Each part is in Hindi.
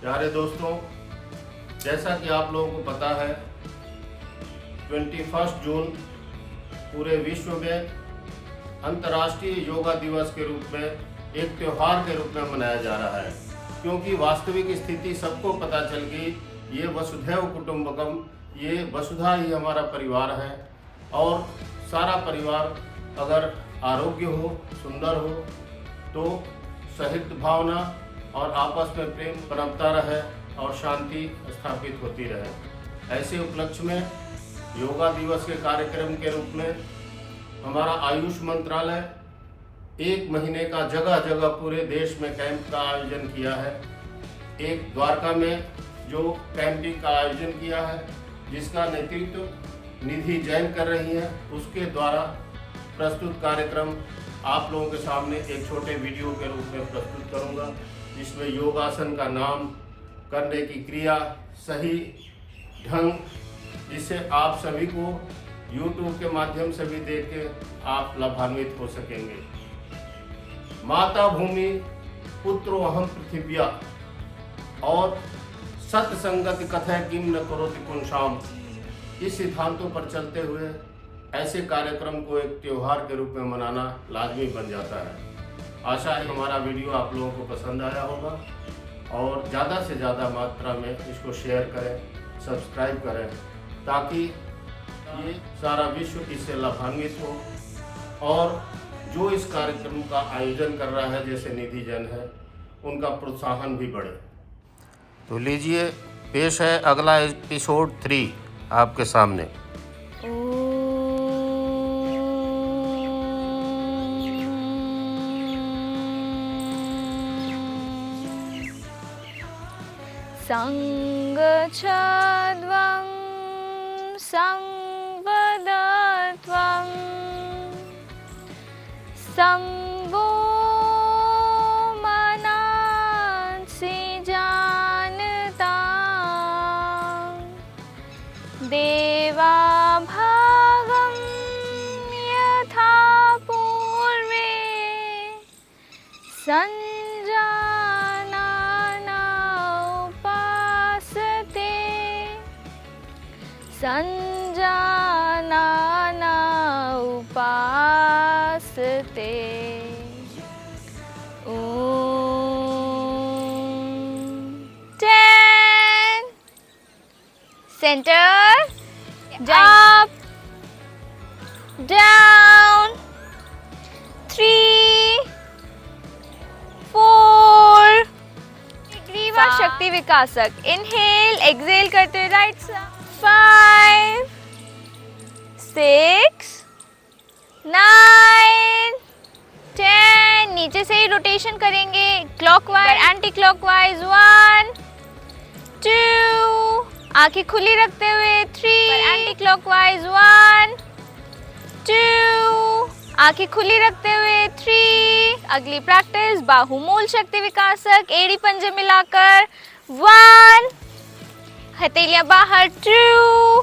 प्यारे दोस्तों, जैसा कि आप लोगों को पता है 21 जून पूरे विश्व में अंतर्राष्ट्रीय योगा दिवस के रूप में एक त्यौहार के रूप में मनाया जा रहा है, क्योंकि वास्तविक स्थिति सबको पता चल गई। ये वसुधैव कुटुंबकम, ये वसुधा ही हमारा परिवार है और सारा परिवार अगर आरोग्य हो, सुंदर हो तो सहित भावना और आपस में प्रेम पनपता रहे और शांति स्थापित होती रहे। ऐसे उपलक्ष्य में योगा दिवस के कार्यक्रम के रूप में हमारा आयुष मंत्रालय 1 महीने का जगह जगह पूरे देश में कैंप का आयोजन किया है। एक द्वारका में जो कैंपिंग का आयोजन किया है, जिसका नेतृत्व निधि जैन कर रही हैं, उसके द्वारा प्रस्तुत कार्यक्रम आप लोगों के सामने एक छोटे वीडियो के रूप में प्रस्तुत करूंगा, जिसमें योगासन का नाम, करने की क्रिया, सही ढंग, जिससे आप सभी को YouTube के माध्यम से भी देख के आप लाभान्वित हो सकेंगे। माता भूमि पुत्रो अहम पृथिव्या और सत्संगति कथय किम न करोति पुंसाम, इस सिद्धांतों पर चलते हुए ऐसे कार्यक्रम को एक त्योहार के रूप में मनाना लाजमी बन जाता है। आशा है हमारा वीडियो आप लोगों को पसंद आया होगा और ज़्यादा से ज़्यादा मात्रा में इसको शेयर करें, सब्सक्राइब करें, ताकि ये सारा विश्व इससे लाभान्वित हो और जो इस कार्यक्रम का आयोजन कर रहा है, जैसे निधि जैन है, उनका प्रोत्साहन भी बढ़े। तो लीजिए, पेश है अगला एपिसोड 3 आपके सामने। संगच्छध्वं संवदत्वं संभो मनांसि जानता देवा भागं यथा पूर्वे संजानाना उपासते। Ten, center, up, down, 3, 4, ग्रीवा शक्ति विकासक। इनहेल, एक्सेल करते हुए राइट साइड। 5, 6, 9, 10, नीचे से ही रोटेशन करेंगे, क्लॉकवाइज एंटी क्लॉकवाइज। 1, 2, आंखें खुली रखते हुए। 3, एंटी क्लॉकवाइज। 1, 2, आंखें खुली रखते हुए। 3, अगली प्रैक्टिस बाहुमूल शक्ति विकासक, एड़ी पंजे मिलाकर। 1, हथेलियां बाहर। 2,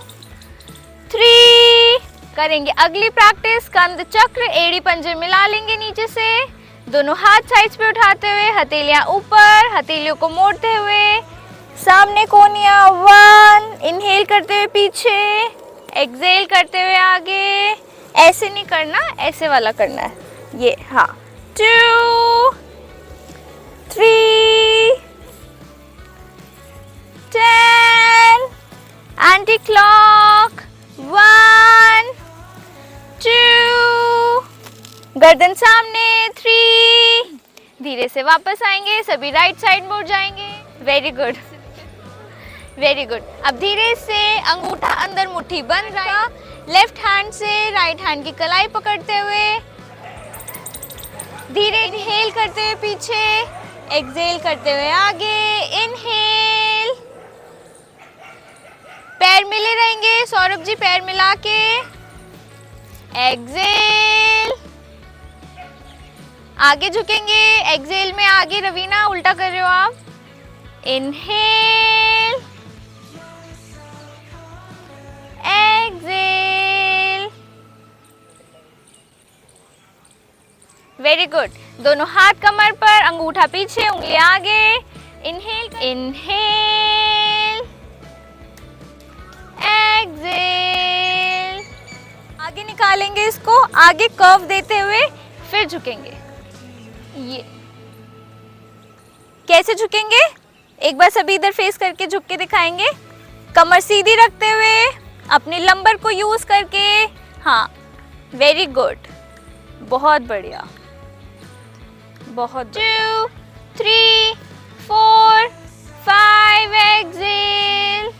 3, करेंगे अगली प्रैक्टिस कंध चक्र, एड़ी पंजे मिला लेंगे नीचे से, दोनों हाथ साइड्स पे उठाते हुए, हथेलियां ऊपर, हथेलियों को मोड़ते हुए, सामने कोनिया। 1, इनहेल करते हुए पीछे, एक्सहेल करते हुए आगे। ऐसे नहीं करना, ऐसे वाला करना है ये, हाँ। 2, 3, 10, एंटी क्लॉक। 1, 2, गर्दन सामने। 3, धीरे से वापस आएंगे, सभी राइट साइड मुड़ जाएंगे। Very good, very good. अब धीरे से अंगूठा अंदर, मुट्ठी बंद रहा, लेफ्ट हैंड से राइट हैंड की कलाई पकड़ते हुए धीरे इनहेल करते हुए पीछे, एक्सहेल करते हुए आगे। इनहेल, पैर मिले रहेंगे, सौरभ जी पैर मिला के। एक्सहेल, आगे झुकेंगे, एक्सहेल में आगे। रवीना उल्टा कर रहे हो आप। Inhale, exhale, very good. दोनों हाथ कमर पर, अंगूठा पीछे, उंगली आगे, इनहेल, इनहेल, एक्सहेल। आगे निकालेंगे इसको, आगे कर्व देते हुए फिर झुकेंगे। ये कैसे झुकेंगे? एक बार सभी इधर फेस करके झुक के दिखाएंगे। कमर सीधी रखते हुए, अपनी लंबर को यूज करके। हाँ, वेरी गुड, बहुत बढ़िया, बहुत। 2 3 4 5, एक्सहेल।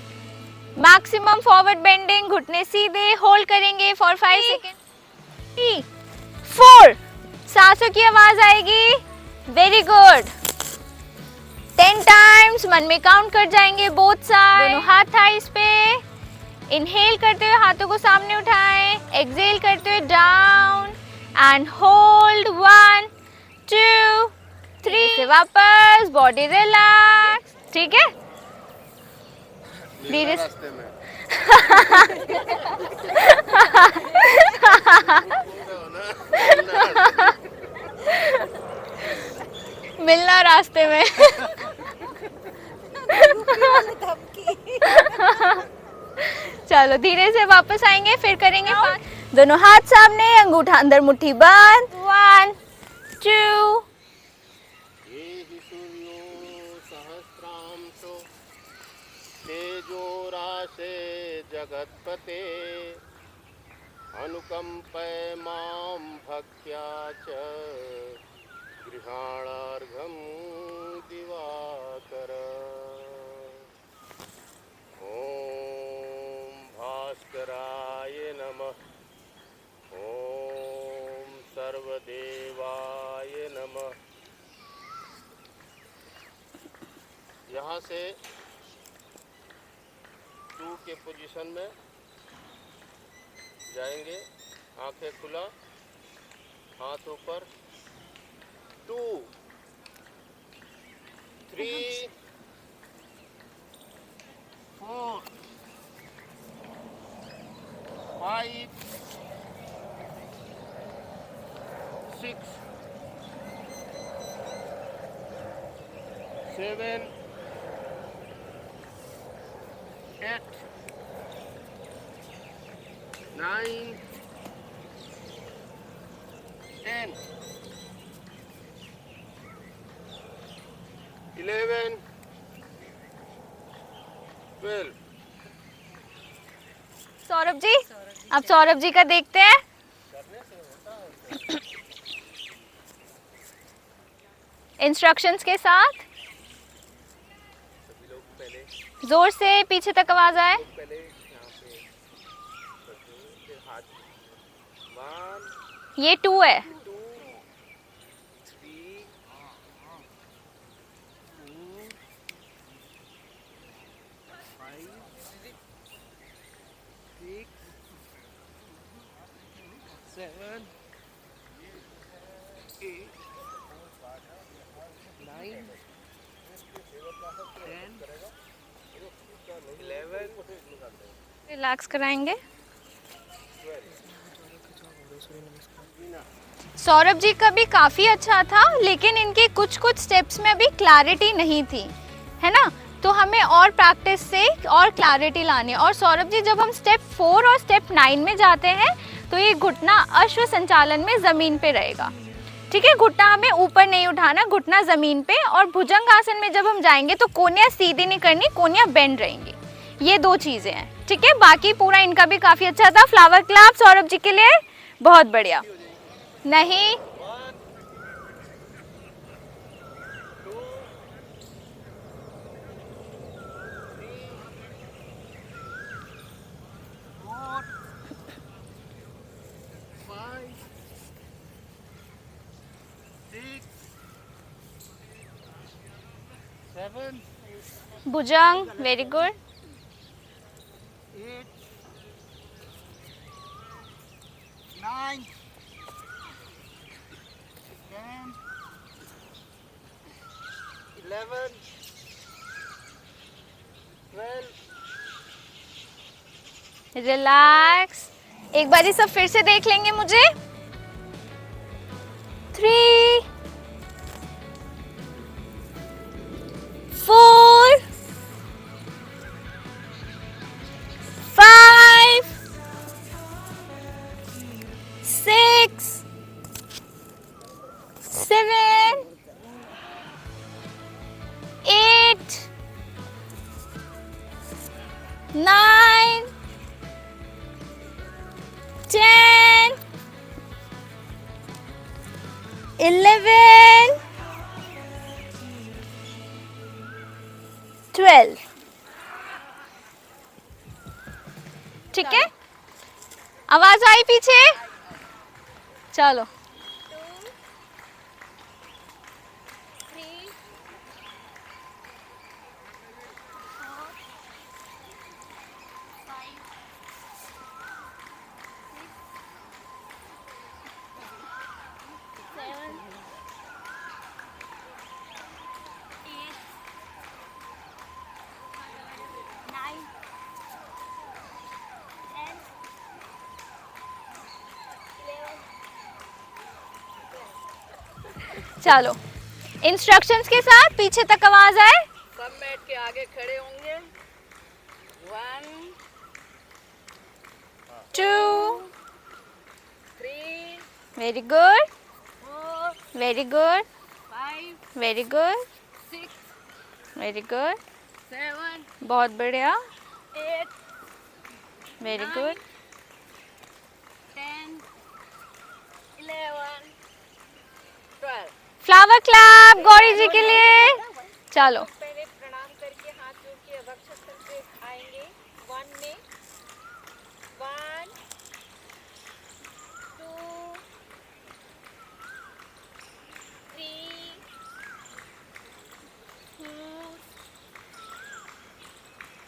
मैक्सिमम फॉरवर्ड बेंडिंग, घुटने सीधे, होल्ड करेंगे फॉर 5 सेकेंड। 3 4, सांसों की आवाज आएगी। Very good. 10 टाइम्स मन में काउंट कर जाएंगे बोथ साइड। दोनों हाथ थाइस पे। इनहेल करते हुए हाथों को सामने उठाएं, एक्सहेल करते हुए डाउन एंड होल्ड। 1 2 3 से वापस, बॉडी रिलैक्स। ठीक है, धीरे से। रास्ते में मिलना रास्ते में। चलो धीरे से वापस आएंगे, फिर करेंगे 5। दोनों हाथ सामने, अंगूठा अंदर, मुट्ठी बंद। 1 2 सहस्रांशो तेजोराशे जगत्पते अनुकंपय मां भक्त्या च गृहाणार्घं दिवाकर। ओम भास्कराय नमः। ओम सर्वदेवाय नमः। यहाँ से 2 के पोजीशन में जाएंगे, आंखें खुला, हाथ ऊपर। 2 3 4 5 6 7 8 9 10 11 12। सौरभ जी, अब सौरभ जी का देखते हैं। इंस्ट्रक्शंस के साथ जोर से पीछे तक आवाज आए। पहले यहाँ पे फिर हाथ 1 ये 2 है। 2 3 4 5 6 7 8 9 10 11। रिलैक्स कराएंगे। सौरभ जी का भी काफ़ी अच्छा था, लेकिन इनके कुछ कुछ स्टेप्स में अभी क्लैरिटी नहीं थी, है ना? तो हमें और प्रैक्टिस से और क्लैरिटी लानी है। और सौरभ जी, जब हम स्टेप 4 और स्टेप 9 में जाते हैं तो ये घुटना अश्व संचालन में ज़मीन पे रहेगा। ठीक है, घुटना हमें ऊपर नहीं उठाना, घुटना ज़मीन पे। और भुजंग आसन में जब हम जाएंगे तो कोनियाँ सीधी नहीं करनी, कोनियाँ बेंड रहेंगी। ये 2 चीज़ें हैं। ठीक है, बाकी पूरा इनका भी काफ़ी अच्छा था। फ्लावर क्लैप सौरभ जी के लिए, बहुत बढ़िया। नहीं, 7 भुजंग, वेरी गुड। 8 9 10 11 12। रिलैक्स। एक बार ये सब फिर से देख लेंगे मुझे। 3 9, 10, 11, 12. ठीक है, आवाज आई पीछे? चलो। 7, 8, 9, 10, 11, 12. चलो, इंस्ट्रक्शंस के साथ पीछे तक आवाज आए। सब मैट के आगे खड़े होंगे। 1, 2, 3, very good, 4, very good, 5, very good, 6, very good, 7, बहुत बढ़िया, 8, very 9, good. 10, 11, 12। Flower clap Gauri ji के लिए। चलो, पहले प्रणाम करके हाथ जोड़ के वक्षस्थल पे आएंगे। 1 में 1, 2, 3, 4,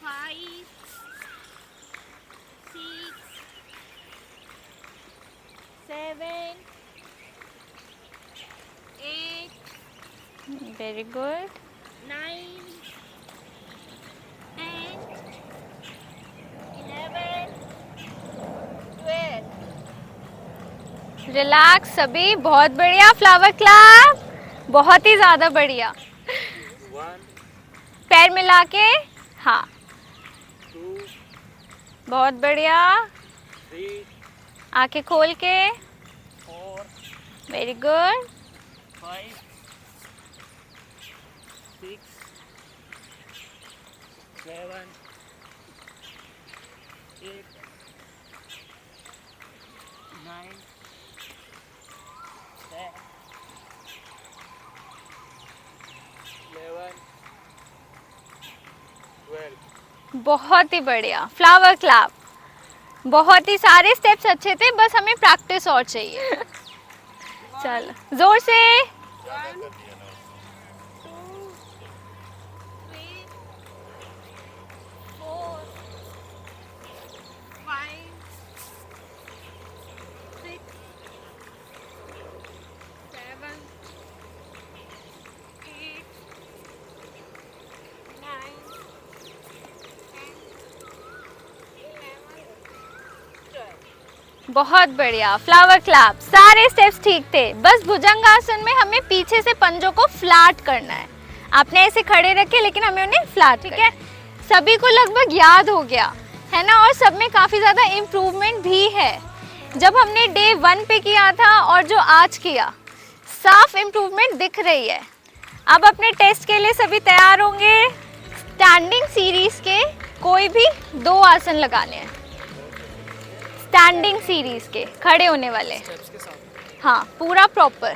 5, 6, 7, 8, वेरी गुड, 9, 10, 11, 12। रिलैक्स सभी, बहुत बढ़िया। फ्लावर क्लैप, बहुत ही ज्यादा बढ़िया। 1, पैर मिला के, हाँ, 2, बहुत बढ़िया। 3, आंखें खोल के, 4, वेरी गुड, 5, 6, 7, 8, 9, 10, 11, 12। बहुत ही बढ़िया। फ्लावर क्लैप, बहुत ही सारे स्टेप्स अच्छे थे, बस हमें प्रैक्टिस और चाहिए। चलो, जोर से। 1, 2, 3, 4, 5, 6, 7, 8, 9, 10, 11, 12। बहुत बढ़िया। फ्लावर क्लैप, सारे स्टेप्स ठीक थे, बस भुजंगासन में हमें पीछे से पंजों को फ्लैट करना है। आपने ऐसे खड़े रखे, लेकिन हमें उन्हें फ्लैट, ठीक है। सभी को लगभग याद हो गया है ना, और सब में काफ़ी ज़्यादा इम्प्रूवमेंट भी है। जब हमने डे 1 पे किया था और जो आज किया, साफ इम्प्रूवमेंट दिख रही है। अब अपने टेस्ट के लिए सभी तैयार होंगे। स्टैंडिंग सीरीज के कोई भी 2 आसन लगाने हैं। स्टैंडिंग सीरीज के खड़े होने वाले, हाँ, पूरा प्रॉपर।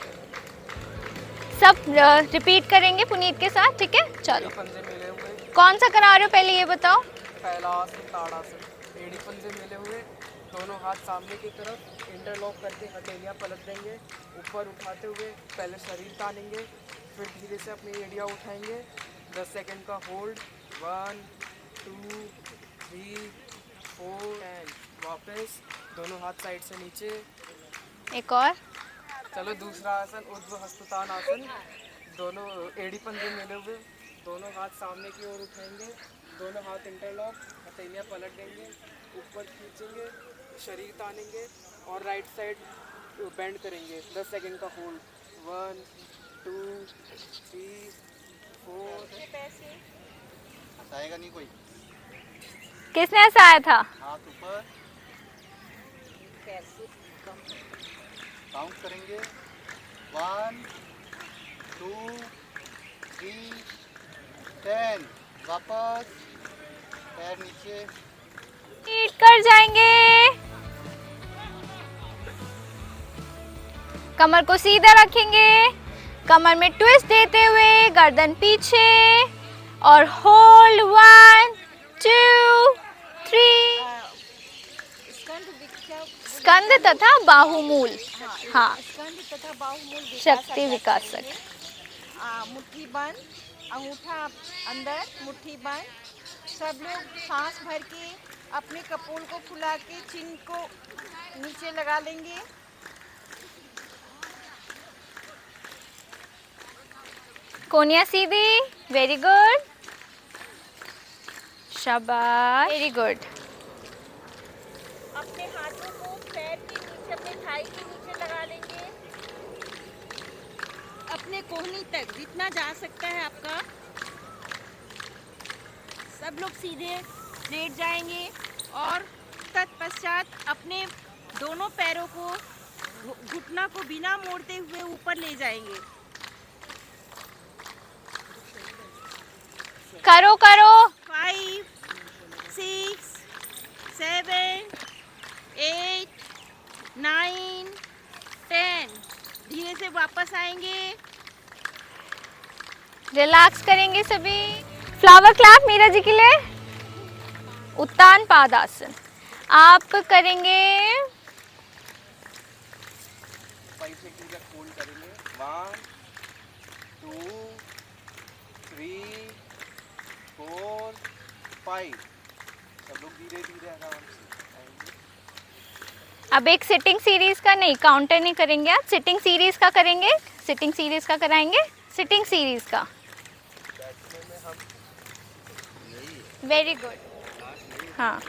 सब रिपीट करेंगे पुनीत के साथ, ठीक है। चलो, पंजे मिले हुए। कौन सा करा रहे हो पहले ये बताओ। पहला आसन ताड़ासन। एड़ी पंजे मिले हुए, दोनों हाथ सामने की तरफ इंटरलॉक करके हथेलियां पलट देंगे। ऊपर उठाते हुए पहले शरीर तानेंगे, फिर धीरे से अपनी एड़ियां उठाएंगे। 10 सेकंड का होल्ड। 1, 2, 3, 4 एंड वापस दोनों हाथ साइड से नीचे। एक और। चलो दूसरा आसन ऊर्ध्व हस्तुतान आसन। दोनों एड़ी पंजे मिले हुए, दोनों हाथ सामने की ओर उठाएंगे, दोनों हाथ इंटरलॉक, हथेलियां पलट देंगे, ऊपर खींचेंगे, शरीर तानेंगे और राइट साइड बेंड करेंगे। 10 सेकंड का होल्ड। 1, 2, 3, 4। हटाएगा नहीं कोई। किसने हंसाया था? हाथ ऊपर, काउंट करेंगे। 1, 2, 3, 10। वापस पैर नीचे, नीट कर जाएंगे। कमर को सीधा रखेंगे, कमर में ट्विस्ट देते हुए गर्दन पीछे और होल्ड 1 2 3। स्कंद तथा बाहुमूल, हाँ, स्कंद तथा बाहुमूल शक्ति विकासक। मुट्ठी बंद, अंगूठा अंदर, मुट्ठी बंद। सब लोग सांस भर के अपने कपोल को फुला के चिन को नीचे लगा लेंगे। कोनिया सीधी, वेरी गुड, शाबाश, वेरी गुड। अपने हाथों को पैर के नीचे, अपने थाई के नीचे लगा लेंगे, अपने कोहनी तक जितना जा सकता है आपका। सब लोग सीधे लेट जाएंगे और तत्पश्चात अपने दोनों पैरों को, घुटना को बिना मोड़ते हुए ऊपर ले जाएंगे। करो करो, 5 6 7 8 9 10। धीरे से वापस आएंगे। रिलैक्स करेंगे सभी। फ्लावर क्लैप मीरा जी के लिए। उत्तान पादासन आप करेंगे। पैसे की जगह फोल्ड करेंगे। 1 2 3 4 5। सब लोग धीरे धीरे आराम से आएंगे। अब एक सिटिंग सीरीज का नहीं, काउंटर नहीं करेंगे, आप सिटिंग सीरीज का करेंगे। सिटिंग सीरीज का कराएंगे, सिटिंग सीरीज का। वेरी गुड, हाँ,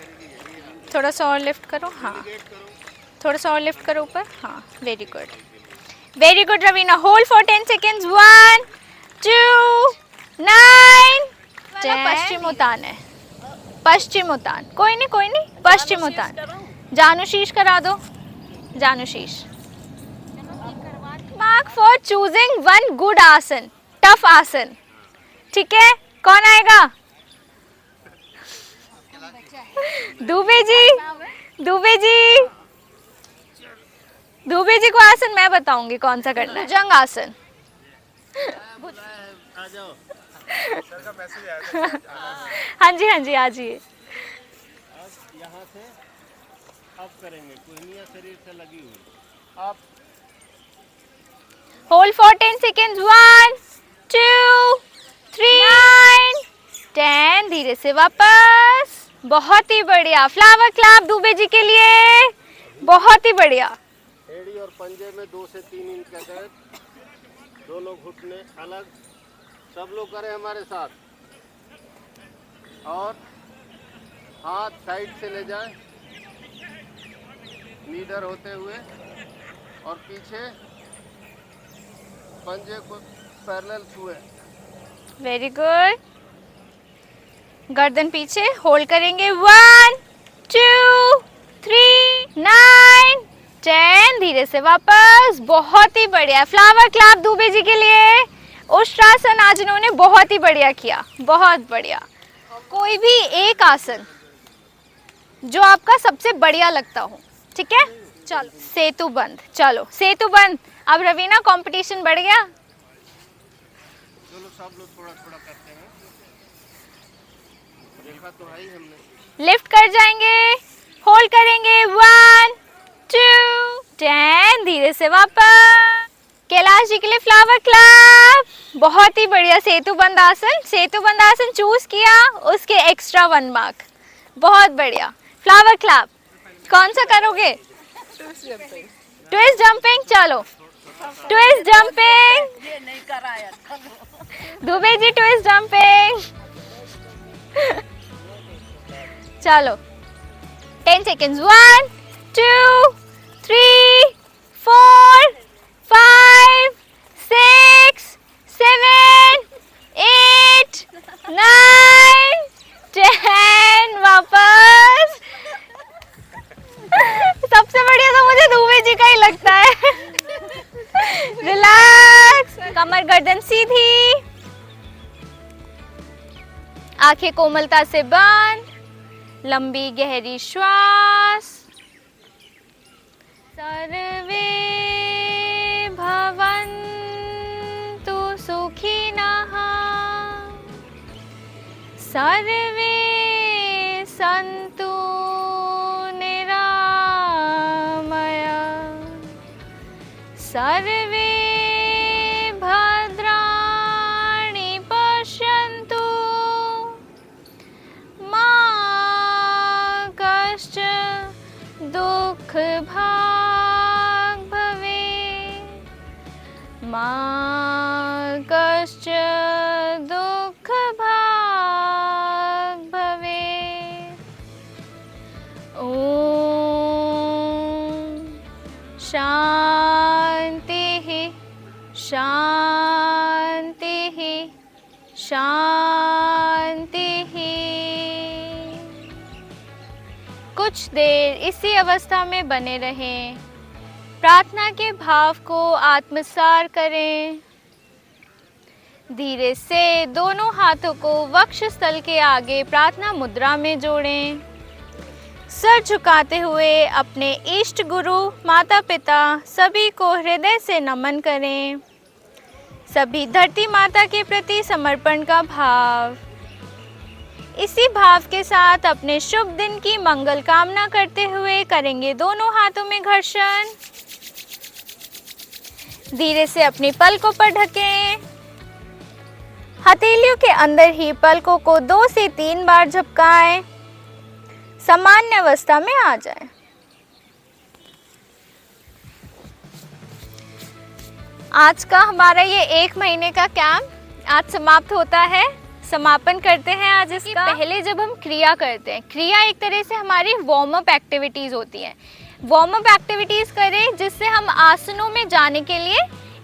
थोड़ा सा और लिफ्ट करो, हाँ, थोड़ा सा और लिफ्ट करो ऊपर, हाँ, very good, very good Raveena. Hold for 10 seconds. 1 2 9 10। पश्चिम उतान है, पश्चिम उतान, कोई नहीं कोई नहीं, पश्चिम उतान। जानुशीश करा दो, जानुशीश। Mark for choosing one good आसन, टफ आसन। ठीक है, कौन आएगा? दुबे जी, दुबे जी, दुबे जी को आसन मैं बताऊंगी कौन सा करना है। भुजंग आसन। आ जाओ। हाँ जी हाँ जी, आ जाइए। अब यहाँ से अप करेंगे, कोहनियाँ शरीर से लगी हुई। आप होल्ड फॉर 10 सेकेंड्स। 1 2 3 10। धीरे से वापस। बहुत ही बढ़िया। फ्लावर क्लैप दुबे जी के लिए, बहुत ही बढ़िया। एड़ी और पंजे में 2 से 3 इंच का गैप, दोनों घुटने अलग। सब लोग करें हमारे साथ। और हाथ साइड से ले जाएं, नीडर होते हुए, और पीछे पंजे को पैरेलल छुए। Very good. गर्दन पीछे, होल्ड करेंगे। 1 2 3 9 10। धीरे से वापस। बहुत ही बढ़िया। फ्लावर क्लैप दुबे जी के लिए। उष्ट्रासन आज इन्होंने बहुत ही बढ़िया किया, बहुत बढ़िया। कोई भी एक आसन जो आपका सबसे बढ़िया लगता हो, ठीक है। चलो सेतु बंद, चलो सेतु बंद। अब रवीना कंपटीशन बढ़ गया। चलो सब लोग थोड़ा थोड़ा करते हैं, देखा तो है ही हमने। लिफ्ट कर जाएंगे, होल्ड करेंगे। 1 2 10। धीरे से वापस। कैलाश जी के लिए फ्लावर क्लैप। बहुत ही बढ़िया। सेतु बंद आसन, सेतु बंद आसन चूज किया, उसके एक्स्ट्रा 1 मार्क। बहुत बढ़िया। फ्लावर क्लैप कौन सा करोगे? Twist jumping. चलो ट्विस्ट जंपिंग। ये नहीं कराया। Dubey ji twist jumping. चलो 10 सेकेंड्स। 1 2 3 4 5 6 7 8 9 10। वापस। सबसे बढ़िया तो मुझे दुबे जी का ही लगता है। रिलैक्स। कमर गर्दन सीधी, आंखें कोमलता से बंद। लंबी गहरी श्वास। सर्वे भवन्तु सुखिनः, सर्वे सन्तु निरामय, सर्वे भद्राणि पश्यन्तु, मा कश्चित् दुःखभाग् भवेत्, मा कश्चित् दुःखभाग् भवेत्। ॐ शान्तिः शान्तिः शान्तिः। कुछ देर इसी अवस्था में बने रहें। प्रार्थना के भाव को आत्मसार करें। धीरे से दोनों हाथों को वक्षस्थल के आगे प्रार्थना मुद्रा में जोड़ें। सर झुकाते हुए अपने इष्ट गुरु, माता पिता सभी को हृदय से नमन करें। सभी धरती माता के प्रति समर्पण का भाव। इसी भाव के साथ अपने शुभ दिन की मंगल कामना करते हुए करेंगे दोनों हाथों में घर्षण। धीरे से अपनी पलकों पर ढकें। हथेलियों के अंदर ही पलकों को 2 से 3 बार झपकाएं। सामान्य अवस्था में आ जाएं। आज का हमारा ये 1 महीने का कैंप आज समाप्त होता है। समापन करते हैं आज इसका। पहले जब हम क्रिया करते हैं, क्रिया एक तरह से हमारी वार्म अप एक्टिविटीज़ होती हैं। वार्म अप एक्टिविटीज़ करें जिससे हम आसनों में जाने के लिए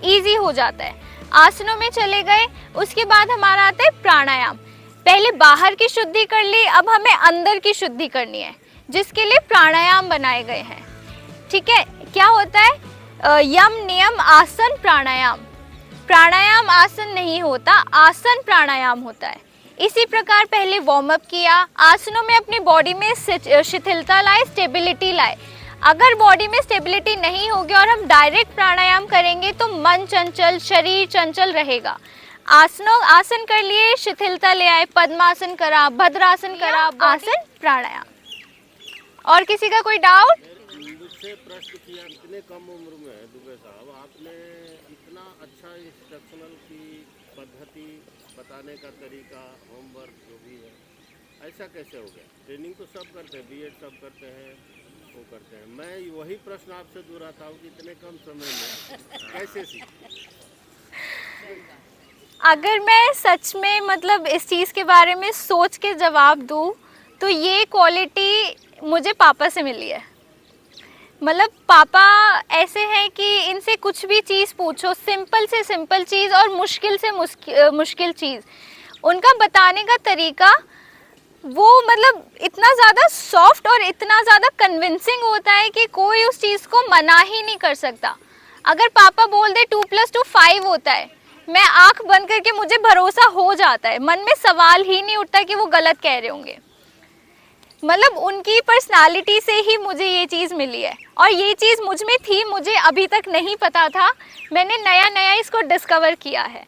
इजी हो जाता है। आसनों में चले गए, उसके बाद हमारा आता है प्राणायाम। पहले बाहर की शुद्धि कर ली, अब हमें अंदर की शुद्धि करनी है, जिसके लिए प्राणायाम बनाए गए हैं। ठीक है, क्या होता है? यम नियम आसन प्राणायाम। प्राणायाम आसन नहीं होता, आसन प्राणायाम होता है। इसी प्रकार पहले वार्म अप किया, आसनों में अपनी बॉडी में शिथिलता लाए, स्टेबिलिटी लाए। अगर बॉडी में स्टेबिलिटी नहीं होगी और हम डायरेक्ट प्राणायाम करेंगे तो मन चंचल, शरीर चंचल रहेगा। आसन कर लिए, शिथिलता ले आए, पद्मासन करा, भद्रासन करा, आसन प्राणायाम। और किसी का कोई डाउट? मुझसे प्रश्न किया, इतने कम उम्र में दुबे साहब आपने इतना अच्छा इंस्ट्रक्शनल की पद्धति बताने का तरीका, होमवर्क जो भी है, ऐसा कैसे हो गया? ट्रेनिंग तो सब करते हैं, बीएड सब करते हैं, वो करते हैं। मैं वही प्रश्न आपसे दोहराता हूँ कि इतने कम समय में कैसे सीखे? अगर मैं सच में मतलब इस चीज़ के बारे में सोच के जवाब दूँ तो ये क्वालिटी मुझे पापा से मिली है। मतलब पापा ऐसे हैं कि इनसे कुछ भी चीज़ पूछो, सिंपल से सिंपल चीज़ और मुश्किल से मुश्किल चीज़, उनका बताने का तरीका वो मतलब इतना ज़्यादा सॉफ्ट और इतना ज़्यादा कन्विंसिंग होता है कि कोई उस चीज़ को मना ही नहीं कर सकता। अगर पापा बोल दे 2 + 2 5 होता है, मैं आंख बंद करके मुझे भरोसा हो जाता है, मन में सवाल ही नहीं उठता कि वो गलत कह रहे होंगे। मतलब उनकी पर्सनालिटी से ही मुझे ये चीज़ मिली है और ये चीज़ मुझ में थी, मुझे अभी तक नहीं पता था। मैंने नया नया इसको डिस्कवर किया है।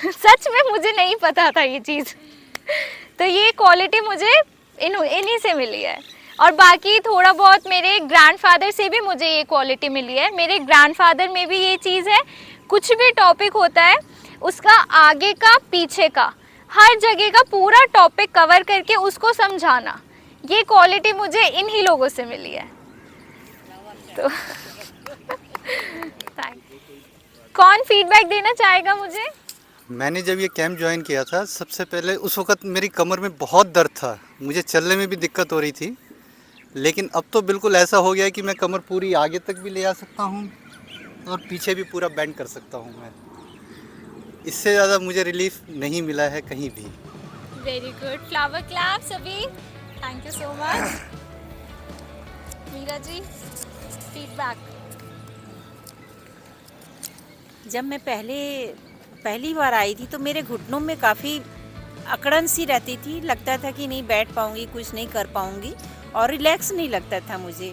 सच में मुझे नहीं पता था ये चीज़। तो ये क्वालिटी मुझे इन्हीं से मिली है। और बाकी थोड़ा बहुत मेरे ग्रैंडफादर से भी मुझे ये क्वालिटी मिली है। मेरे ग्रैंडफादर में भी ये चीज़ है, कुछ भी टॉपिक होता है उसका आगे का पीछे का हर जगह का पूरा टॉपिक कवर करके उसको समझाना, ये क्वालिटी मुझे इन्हीं लोगों से मिली है। तो कौन फीडबैक देना चाहेगा मुझे? मैंने जब ये कैंप ज्वाइन किया था, सबसे पहले उस वक्त मेरी कमर में बहुत दर्द था, मुझे चलने में भी दिक्कत हो रही थी। लेकिन अब तो बिल्कुल ऐसा हो गया है कि मैं कमर पूरी आगे तक भी ले आ सकता हूँ और पीछे भी पूरा बेंड कर सकता हूँ मैं। इससे ज़्यादा मुझे रिलीफ नहीं मिला है कहीं भी। वेरी गुड, फ्लावर क्लैप सभी, thank you so much. Meera ji, feedback. जब मैं पहली बार आई थी तो मेरे घुटनों में काफ़ी अकड़न सी रहती थी, लगता था कि नहीं बैठ पाऊंगी, कुछ नहीं कर पाऊंगी और रिलैक्स नहीं लगता था मुझे।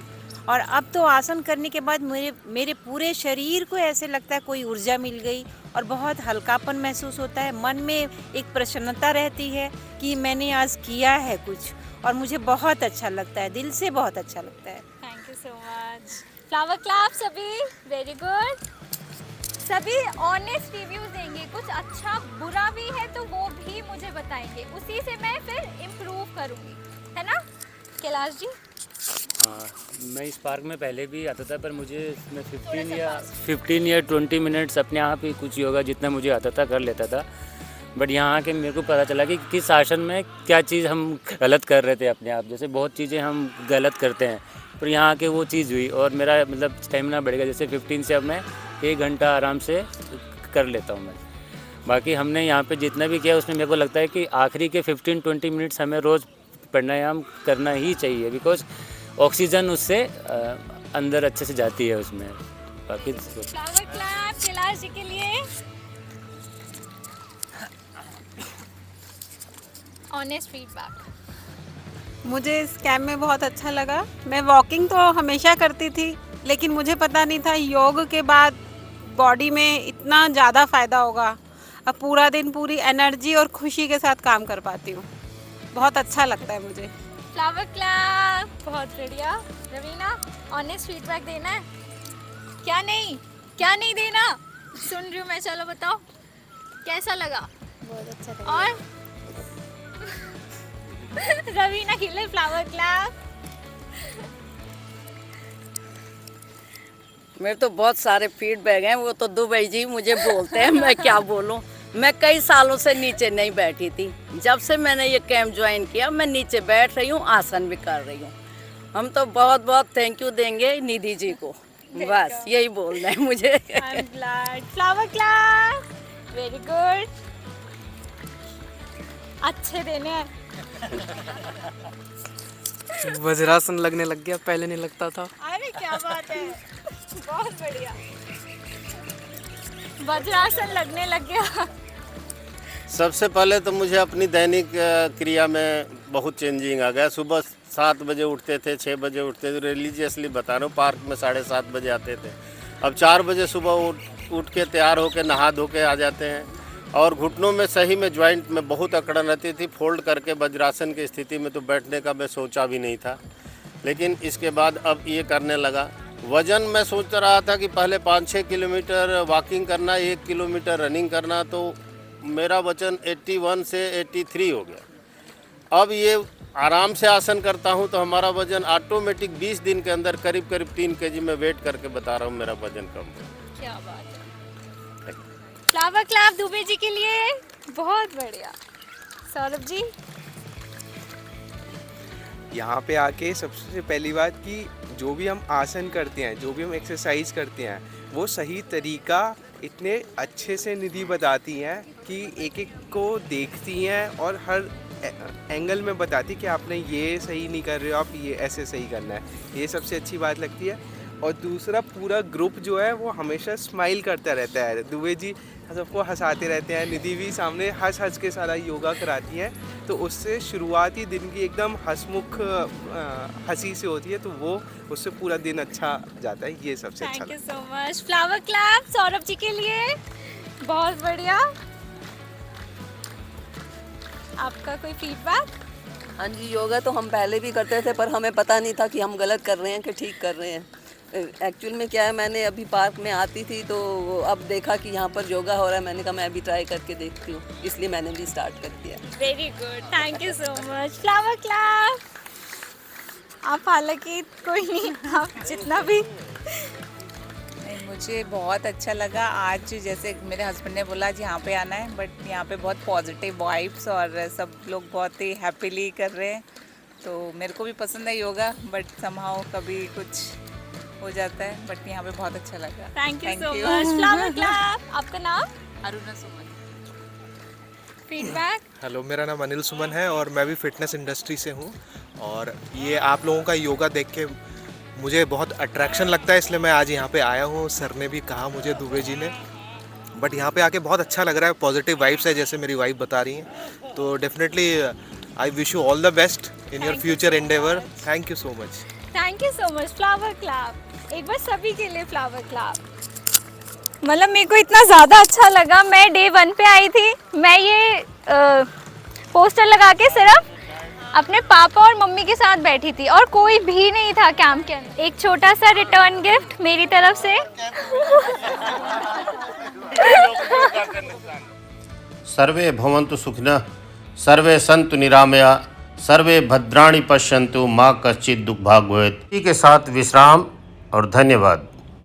और अब तो आसन करने के बाद मेरे पूरे शरीर को ऐसे लगता है कोई ऊर्जा मिल गई और बहुत हल्कापन महसूस होता है। मन में एक प्रसन्नता रहती है कि मैंने आज किया है कुछ, और मुझे बहुत अच्छा लगता है, दिल से बहुत अच्छा लगता है। Thank you so much. Flower clap सभी, वेरी गुड। सभी ऑनेस्ट रिव्यूज देंगे, कुछ अच्छा बुरा भी है तो वो भी मुझे बताएंगे, उसी से मैं फिर इम्प्रूव करूँगी, है ना कैलाश जी? हाँ, मैं इस पार्क में पहले भी आता था, पर मुझे इसमें 15 या 20 मिनट्स अपने आप ही कुछ योगा जितना मुझे आता था कर लेता था। बट यहाँ आके मेरे को पता चला कि किस आसन में क्या चीज़ हम गलत कर रहे थे अपने आप। जैसे बहुत चीज़ें हम गलत करते हैं, पर यहाँ आके वो चीज़ हुई और मेरा मतलब स्टेमिना बढ़ेगा। जैसे 15 से अब मैं 1 घंटा आराम से कर लेता हूँ मैं। बाकी हमने यहाँ पे जितना भी किया उसमें मेरे को लगता है कि आखिरी के 15-20 मिनट्स हमें रोज़ प्राणायाम करना ही चाहिए, बिकॉज ऑक्सीजन उससे अंदर अच्छे से जाती है उसमें। बाकी फ्लावर क्लैप कैलाश जी के लिए। Honest feedback. मुझे इस कैंप में बहुत अच्छा लगा। मैं वॉकिंग तो हमेशा करती थी, लेकिन मुझे पता नहीं था योग के बाद बॉडी में इतना ज़्यादा फ़ायदा होगा। अब पूरा दिन पूरी एनर्जी और खुशी के साथ काम कर पाती हूँ। बहुत अच्छा लगता है मुझे। फ्लावर क्लैप, बहुत बढ़िया। रवीना, ऑनेस्ट फीडबैक देना है? क्या नहीं देना? सुन रही हूँ मैं, चलो बताओ कैसा लगा? बहुत अच्छा लगा। और रवीना के लिए फ्लावर क्लैप। मेरे तो बहुत सारे फीडबैक हैं, वो तो दुबई जी मुझे बोलते हैं, मैं क्या बोलूं। मैं कई सालों से नीचे नहीं बैठी थी। जब से मैंने ये कैंप ज्वाइन किया मैं नीचे बैठ रही हूँ, आसन भी कर रही हूँ। हम तो बहुत बहुत थैंक यू देंगे निधि जी को, बस यही बोलना है मुझे। I am glad. Flower clap, very good. अच्छे देने हैं। वज्रासन लगने लग गया, पहले नहीं लगता था। अरे क्या बात है, बहुत बढ़िया। वज्रासन लगने लग गया। सबसे पहले तो मुझे अपनी दैनिक क्रिया में बहुत चेंजिंग आ गया। सुबह 7 बजे उठते थे, 6 बजे उठते थे, रिलीजियसली बता रहा हूँ। पार्क में 7:30 बजे आते थे, अब 4 बजे सुबह उठ के तैयार होकर नहा धो के आ जाते हैं। और घुटनों में सही में जॉइंट में बहुत अकड़न रहती थी। फोल्ड करके वज्रासन की स्थिति में तो बैठने का मैं सोचा भी नहीं था, लेकिन इसके बाद अब ये करने लगा। वज़न मैं सोच रहा था कि पहले 5-6 किलोमीटर वॉकिंग करना, 1 किलोमीटर रनिंग करना, तो मेरा वज़न 81 से 83 हो गया। अब ये आराम से आसन करता हूँ तो हमारा वज़न ऑटोमेटिक 20 दिन के अंदर करीब 3 kg में वेट करके बता रहा हूँ मेरा वज़न कम हो। क्या बात है। फ्लावर क्लैप दुबे जी के लिए, बहुत बढ़िया। सौरभ जी? यहाँ पे आके सबसे पहली बात कि जो भी हम आसन करते हैं, जो भी हम एक्सरसाइज करते हैं, वो सही तरीका इतने अच्छे से निधि बताती हैं कि एक एक को देखती हैं और हर एंगल में बताती कि आपने ये सही नहीं कर रहे हो, आप ये ऐसे सही करना है। ये सबसे अच्छी बात लगती है। और दूसरा, पूरा ग्रुप जो है वो हमेशा स्माइल करता रहता है। दुबे जी सबको हंसाते रहते हैं, निधि भी सामने हंस हंस के सारा योगा कराती हैं, तो उससे शुरुआती दिन की एकदम हंसमुख हंसी से होती है, तो वो उससे पूरा दिन अच्छा जाता है। ये सबसे अच्छा thank you so much. Flower clap Saurabh ji के लिए, बहुत बढ़िया। आपका कोई फीडबैक? हाँ जी, योगा तो हम पहले भी करते थे, पर हमें पता नहीं था कि हम गलत कर रहे हैं कि ठीक कर रहे हैं। एक्चुअल में क्या है, मैंने अभी पार्क में आती थी तो अब देखा कि यहाँ पर योगा हो रहा है, मैंने कहा मैं भी ट्राई करके देखती हूँ, इसलिए मैंने भी स्टार्ट कर दिया। Very good, thank you so much. Flower clap. आप हालांकि कोई नहीं, आप जितना भी। मुझे बहुत अच्छा लगा आज, जैसे मेरे हस्बैंड ने बोला आज यहाँ पे आना है, बट यहाँ पे बहुत पॉजिटिव वाइब्स और सब लोग बहुत ही हैप्पीली कर रहे हैं, तो मेरे को भी पसंद है योगा, बट समहाउ कभी कुछ हो जाता है, बट यहाँ पे बहुत अच्छा लगा। Thank you so much. Flower clap. आपका नाम? अरुणा सुमन। फीडबैक? हेलो, मेरा नाम अनिल सुमन है और मैं भी फिटनेस इंडस्ट्री से हूँ, और ये आप लोगों का योगा देख के मुझे बहुत अट्रैक्शन लगता है, इसलिए मैं आज यहाँ पे आया हूँ। सर ने भी कहा मुझे, दुबे जी ने, बट यहाँ पे आके बहुत अच्छा लग रहा है, पॉजिटिव वाइब्स है जैसे मेरी वाइफ बता रही हैं। तो definitely I wish you all the best in your future Endeavour. Thank you so much. Thank you so much. Flower clap एक बार सभी के लिए फ्लावर क्लैप। मतलब मेरे को इतना ज़्यादा अच्छा लगा। मैं डे 1 पे आई थी, मैं ये पोस्टर लगा के सिर्फ अपने पापा और मम्मी के साथ बैठी थी और कोई भी नहीं था कैंप के अंदर। एक छोटा सा रिटर्न गिफ्ट मेरी तरफ से। सर्वे भवन्तु सुखिनः, सर्वे सन्तु निरामया, सर्वे भद्राणि पश्यन्तु, माँ कश्चित् दुःख भाग् भवेत्। इसी के साथ विश्राम और धन्यवाद।